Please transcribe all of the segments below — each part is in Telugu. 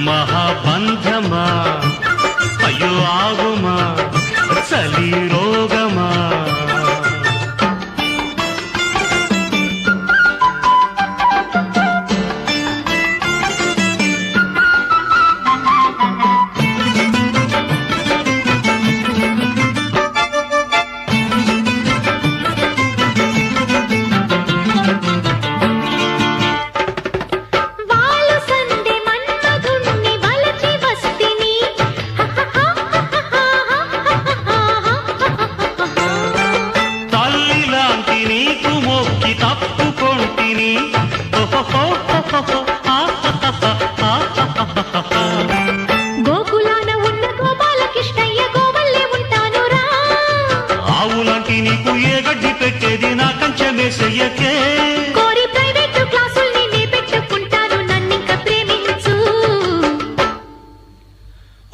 మహాబంధమా అయ్యో ఆగుమా చలి రోగమా గోకులాన ఉన్న గోపాలకృష్ణయ్య గోవల్లే ఉంటాను రా. ఆవులాంటి నీకు ఏ గడ్డి పెట్టేది నా కంచెమేసయ్యకే. కోరి ప్రైవేటు క్లాసుల్ని నే పెట్టుకుంటాను నన్నింక ప్రేమించు.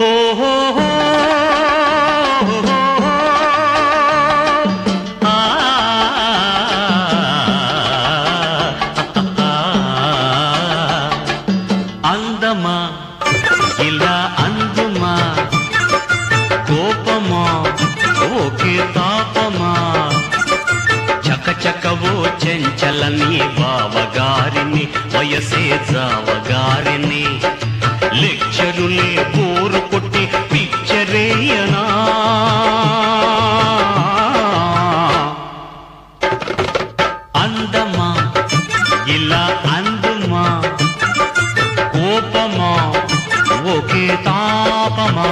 ఓహో అందమా ఇలా అందుమా కోపమా ఓకే తాపమా చకచకవో చెంచలని బావగారిని వయసే జావగారిని లెక్చరులే పోరు కొట్టి పిక్చరేయనా అందమా ఇలా అందుమా కోపమా ఓకే తాపమా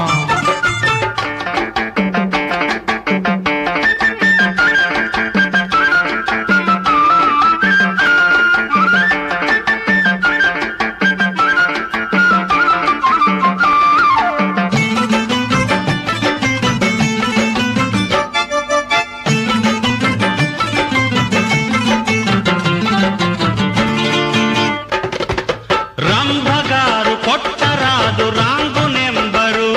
రంభగారు కొట్టరాదు రాంగు నెంబరు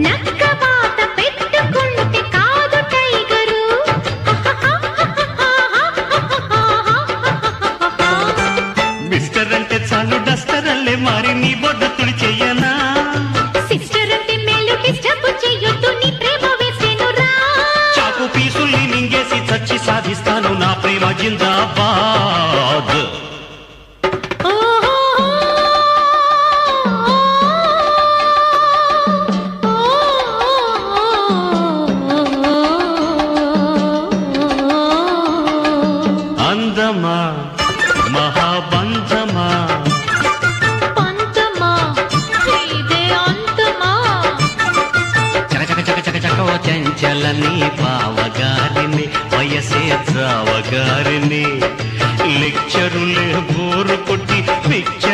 నక్క వాత పెట్టుకుంటే కాదు టైగరు. మిస్టర్ అంటే చాలు డస్టర్ అల్లే మారి నీ బొడ్డ తుడి చెయ్యనా. సిస్టర్ అంటే మేలు డిస్టర్బ్ చెయ్యొద్దు నీ ప్రేమ వేసేను రా. చాకు పీసుల్ని మింగేసి చచ్చి సాధిస్తాను నా ప్రేమ జిందాబాద్. అందమా మహాబంధమా పంతమా ఇదే అంతమా. చక చక చక చక చక ఓ చెంచలని బావగారిని వయసే జావగారిని లెక్చరులే బోరు కొట్టి పిక్చర్